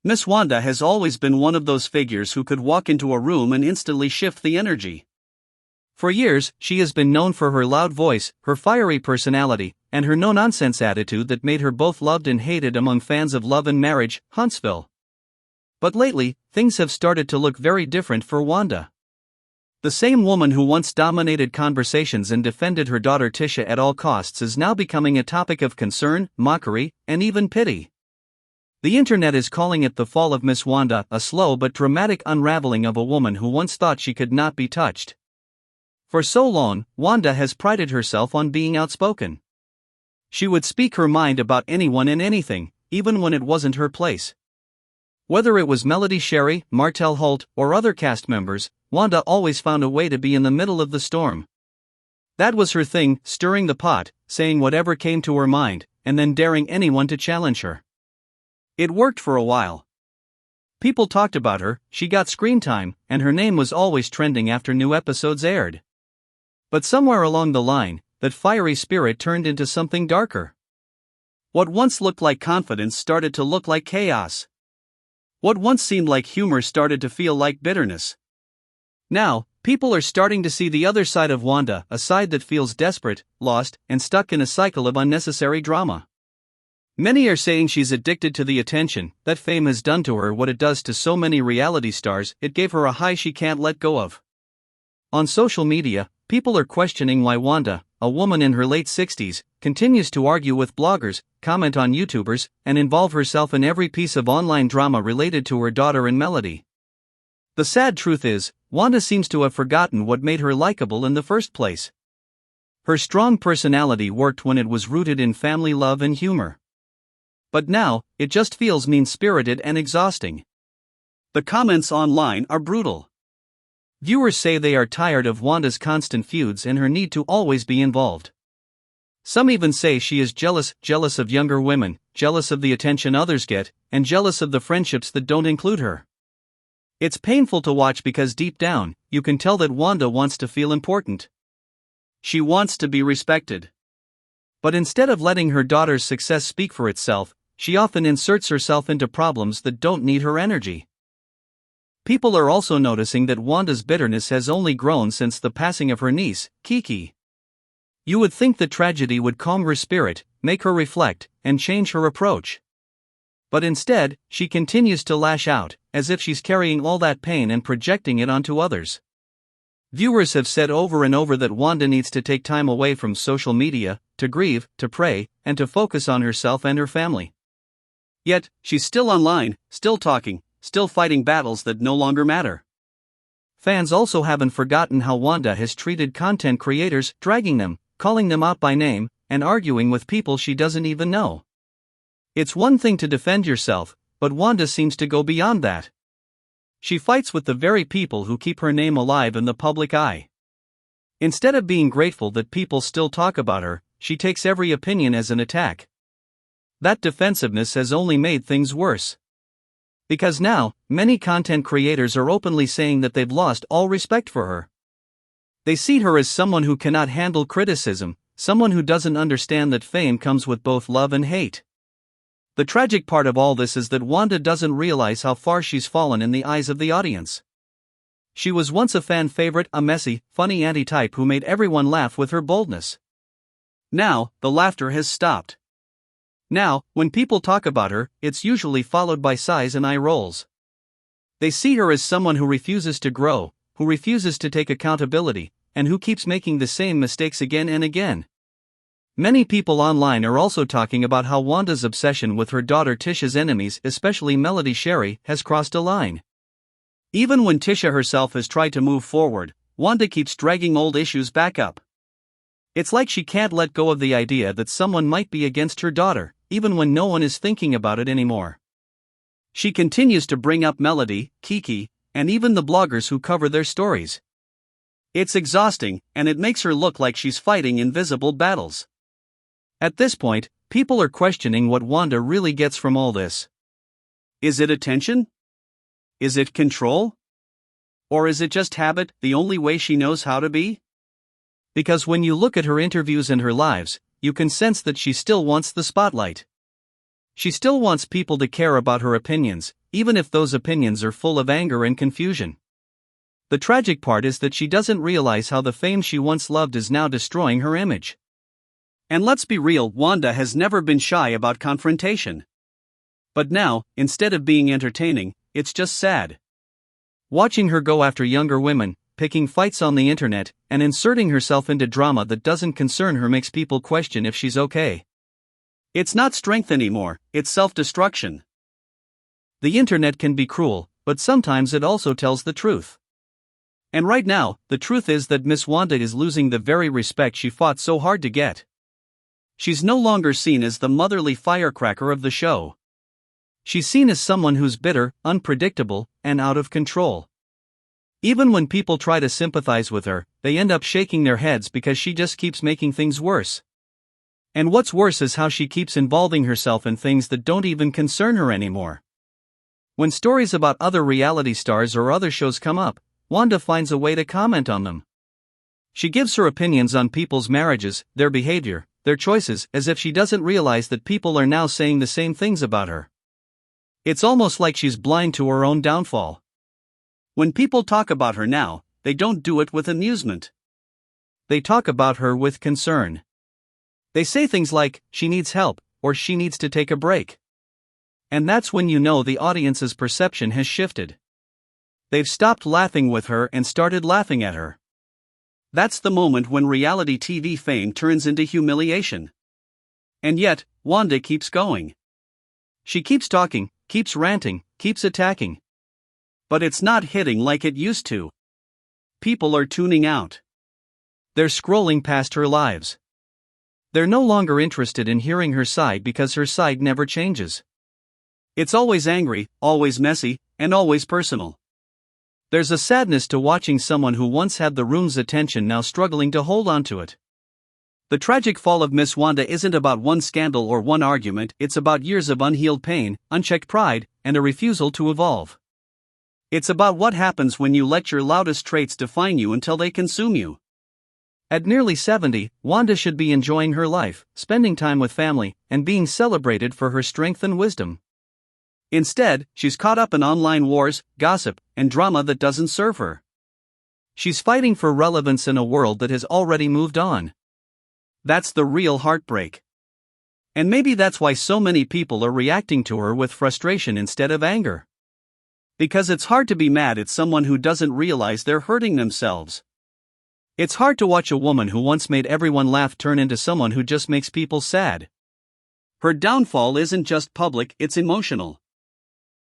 Miss Wanda has always been one of those figures who could walk into a room and instantly shift the energy. For years, she has been known for her loud voice, her fiery personality, and her no-nonsense attitude that made her both loved and hated among fans of Love and Marriage, Huntsville. But lately, things have started to look very different for Wanda. The same woman who once dominated conversations and defended her daughter Tisha at all costs is now becoming a topic of concern, mockery, and even pity. The internet is calling it the fall of Miss Wanda, a slow but dramatic unraveling of a woman who once thought she could not be touched. For so long, Wanda has prided herself on being outspoken. She would speak her mind about anyone and anything, even when it wasn't her place. Whether it was Melody Sherry, Martell Holt, or other cast members, Wanda always found a way to be in the middle of the storm. That was her thing, stirring the pot, saying whatever came to her mind, and then daring anyone to challenge her. It worked for a while. People talked about her, she got screen time, and her name was always trending after new episodes aired. But somewhere along the line, that fiery spirit turned into something darker. What once looked like confidence started to look like chaos. What once seemed like humor started to feel like bitterness. Now, people are starting to see the other side of Wanda, a side that feels desperate, lost, and stuck in a cycle of unnecessary drama. Many are saying she's addicted to the attention, that fame has done to her what it does to so many reality stars, it gave her a high she can't let go of. On social media, people are questioning why Wanda, a woman in her late 60s, continues to argue with bloggers, comment on YouTubers, and involve herself in every piece of online drama related to her daughter and Melody. The sad truth is, Wanda seems to have forgotten what made her likable in the first place. Her strong personality worked when it was rooted in family love and humor. But now, it just feels mean-spirited and exhausting. The comments online are brutal. Viewers say they are tired of Wanda's constant feuds and her need to always be involved. Some even say she is jealous of younger women, jealous of the attention others get, and jealous of the friendships that don't include her. It's painful to watch because deep down, you can tell that Wanda wants to feel important. She wants to be respected. But instead of letting her daughter's success speak for itself, she often inserts herself into problems that don't need her energy. People are also noticing that Wanda's bitterness has only grown since the passing of her niece, Kiki. You would think that tragedy would calm her spirit, make her reflect, and change her approach. But instead, she continues to lash out, as if she's carrying all that pain and projecting it onto others. Viewers have said over and over that Wanda needs to take time away from social media, to grieve, to pray, and to focus on herself and her family. Yet, she's still online, still talking, still fighting battles that no longer matter. Fans also haven't forgotten how Wanda has treated content creators, dragging them, calling them out by name, and arguing with people she doesn't even know. It's one thing to defend yourself, but Wanda seems to go beyond that. She fights with the very people who keep her name alive in the public eye. Instead of being grateful that people still talk about her, she takes every opinion as an attack. That defensiveness has only made things worse. Because now, many content creators are openly saying that they've lost all respect for her. They see her as someone who cannot handle criticism, someone who doesn't understand that fame comes with both love and hate. The tragic part of all this is that Wanda doesn't realize how far she's fallen in the eyes of the audience. She was once a fan favorite, a messy, funny anti-type who made everyone laugh with her boldness. Now, the laughter has stopped. Now, when people talk about her, it's usually followed by sighs and eye rolls. They see her as someone who refuses to grow, who refuses to take accountability, and who keeps making the same mistakes again and again. Many people online are also talking about how Wanda's obsession with her daughter Tisha's enemies, especially Melody Sherry, has crossed a line. Even when Tisha herself has tried to move forward, Wanda keeps dragging old issues back up. It's like she can't let go of the idea that someone might be against her daughter, even when no one is thinking about it anymore. She continues to bring up Melody, Kiki, and even the bloggers who cover their stories. It's exhausting, and it makes her look like she's fighting invisible battles. At this point, people are questioning what Wanda really gets from all this. Is it attention? Is it control? Or is it just habit, the only way she knows how to be? Because when you look at her interviews and her lives, you can sense that she still wants the spotlight. She still wants people to care about her opinions, even if those opinions are full of anger and confusion. The tragic part is that she doesn't realize how the fame she once loved is now destroying her image. And let's be real, Wanda has never been shy about confrontation. But now, instead of being entertaining, it's just sad. Watching her go after younger women, picking fights on the internet, and inserting herself into drama that doesn't concern her makes people question if she's okay. It's not strength anymore, it's self-destruction. The internet can be cruel, but sometimes it also tells the truth. And right now, the truth is that Miss Wanda is losing the very respect she fought so hard to get. She's no longer seen as the motherly firecracker of the show. She's seen as someone who's bitter, unpredictable, and out of control. Even when people try to sympathize with her, they end up shaking their heads because she just keeps making things worse. And what's worse is how she keeps involving herself in things that don't even concern her anymore. When stories about other reality stars or other shows come up, Wanda finds a way to comment on them. She gives her opinions on people's marriages, their behavior, their choices, as if she doesn't realize that people are now saying the same things about her. It's almost like she's blind to her own downfall. When people talk about her now, they don't do it with amusement. They talk about her with concern. They say things like, she needs help, or she needs to take a break. And that's when you know the audience's perception has shifted. They've stopped laughing with her and started laughing at her. That's the moment when reality TV fame turns into humiliation. And yet, Wanda keeps going. She keeps talking, keeps ranting, keeps attacking. But it's not hitting like it used to. People are tuning out. They're scrolling past her lives. They're no longer interested in hearing her side because her side never changes. It's always angry, always messy, and always personal. There's a sadness to watching someone who once had the room's attention now struggling to hold on to it. The tragic fall of Miss Wanda isn't about one scandal or one argument, it's about years of unhealed pain, unchecked pride, and a refusal to evolve. It's about what happens when you let your loudest traits define you until they consume you. At nearly 70, Wanda should be enjoying her life, spending time with family, and being celebrated for her strength and wisdom. Instead, she's caught up in online wars, gossip, and drama that doesn't serve her. She's fighting for relevance in a world that has already moved on. That's the real heartbreak. And maybe that's why so many people are reacting to her with frustration instead of anger. Because it's hard to be mad at someone who doesn't realize they're hurting themselves. It's hard to watch a woman who once made everyone laugh turn into someone who just makes people sad. Her downfall isn't just public, it's emotional.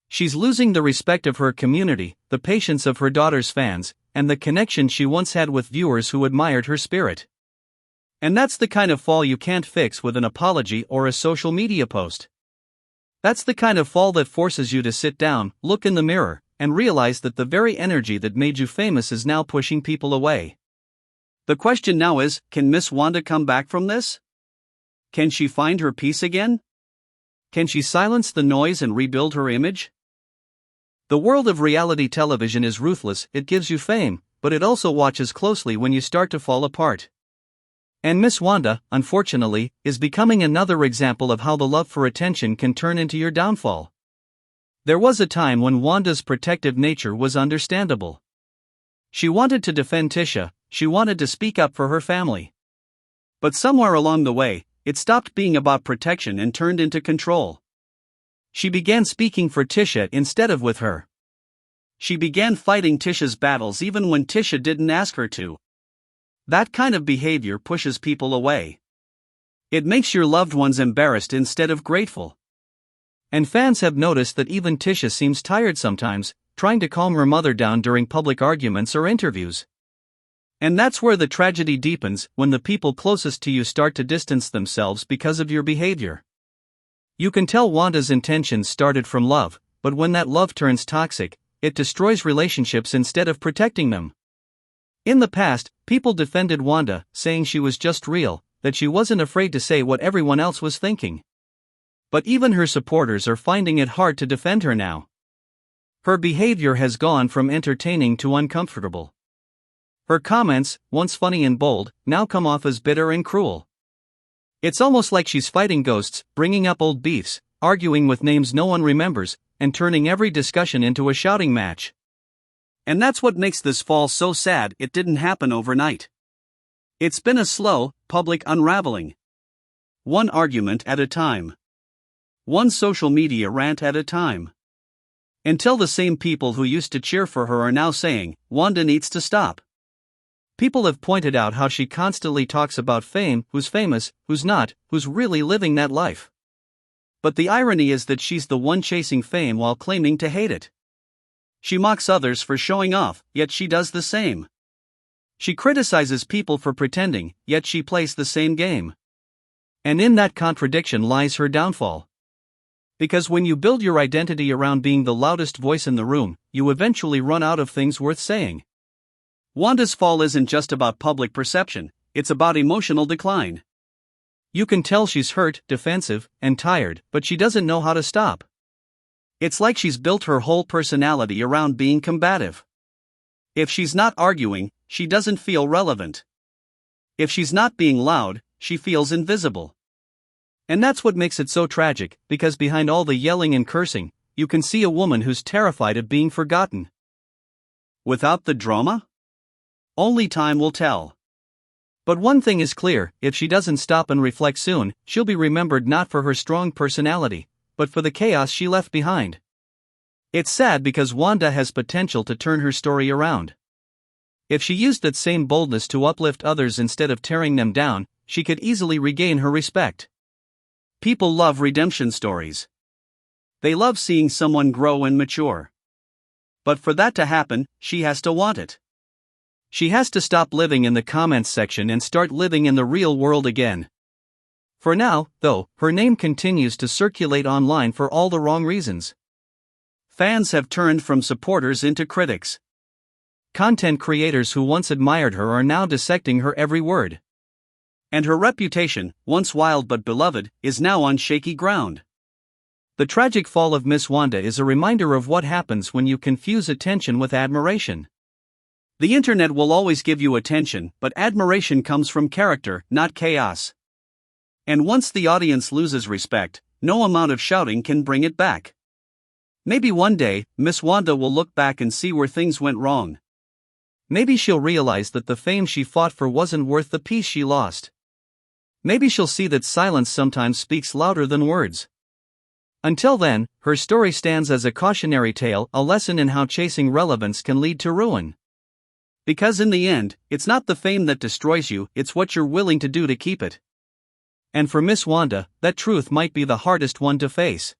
She's losing the respect of her community, the patience of her daughter's fans, and the connection she once had with viewers who admired her spirit. And that's the kind of fall you can't fix with an apology or a social media post. That's the kind of fall that forces you to sit down, look in the mirror, and realize that the very energy that made you famous is now pushing people away. The question now is, can Miss Wanda come back from this? Can she find her peace again? Can she silence the noise and rebuild her image? The world of reality television is ruthless, it gives you fame, but it also watches closely when you start to fall apart. And Miss Wanda, unfortunately, is becoming another example of how the love for attention can turn into your downfall. There was a time when Wanda's protective nature was understandable. She wanted to defend Tisha, she wanted to speak up for her family. But somewhere along the way, it stopped being about protection and turned into control. She began speaking for Tisha instead of with her. She began fighting Tisha's battles even when Tisha didn't ask her to. That kind of behavior pushes people away. It makes your loved ones embarrassed instead of grateful. And fans have noticed that even Tisha seems tired sometimes, trying to calm her mother down during public arguments or interviews. And that's where the tragedy deepens, when the people closest to you start to distance themselves because of your behavior. You can tell Wanda's intentions started from love, but when that love turns toxic, it destroys relationships instead of protecting them. In the past, people defended Wanda, saying she was just real, that she wasn't afraid to say what everyone else was thinking. But even her supporters are finding it hard to defend her now. Her behavior has gone from entertaining to uncomfortable. Her comments, once funny and bold, now come off as bitter and cruel. It's almost like she's fighting ghosts, bringing up old beefs, arguing with names no one remembers, and turning every discussion into a shouting match. And that's what makes this fall so sad. It didn't happen overnight. It's been a slow, public unraveling. One argument at a time. One social media rant at a time. Until the same people who used to cheer for her are now saying, Wanda needs to stop. People have pointed out how she constantly talks about fame, who's famous, who's not, who's really living that life. But the irony is that she's the one chasing fame while claiming to hate it. She mocks others for showing off, yet she does the same. She criticizes people for pretending, yet she plays the same game. And in that contradiction lies her downfall. Because when you build your identity around being the loudest voice in the room, you eventually run out of things worth saying. Wanda's fall isn't just about public perception, it's about emotional decline. You can tell she's hurt, defensive, and tired, but she doesn't know how to stop. It's like she's built her whole personality around being combative. If she's not arguing, she doesn't feel relevant. If she's not being loud, she feels invisible. And that's what makes it so tragic, because behind all the yelling and cursing, you can see a woman who's terrified of being forgotten. Without the drama? Only time will tell. But one thing is clear, if she doesn't stop and reflect soon, she'll be remembered not for her strong personality, but for the chaos she left behind. It's sad because Wanda has potential to turn her story around. If she used that same boldness to uplift others instead of tearing them down, she could easily regain her respect. People love redemption stories. They love seeing someone grow and mature. But for that to happen, she has to want it. She has to stop living in the comments section and start living in the real world again. For now, though, her name continues to circulate online for all the wrong reasons. Fans have turned from supporters into critics. Content creators who once admired her are now dissecting her every word. And her reputation, once wild but beloved, is now on shaky ground. The tragic fall of Miss Wanda is a reminder of what happens when you confuse attention with admiration. The internet will always give you attention, but admiration comes from character, not chaos. And once the audience loses respect, no amount of shouting can bring it back. Maybe one day, Miss Wanda will look back and see where things went wrong. Maybe she'll realize that the fame she fought for wasn't worth the peace she lost. Maybe she'll see that silence sometimes speaks louder than words. Until then, her story stands as a cautionary tale, a lesson in how chasing relevance can lead to ruin. Because in the end, it's not the fame that destroys you, it's what you're willing to do to keep it. And for Miss Wanda, that truth might be the hardest one to face.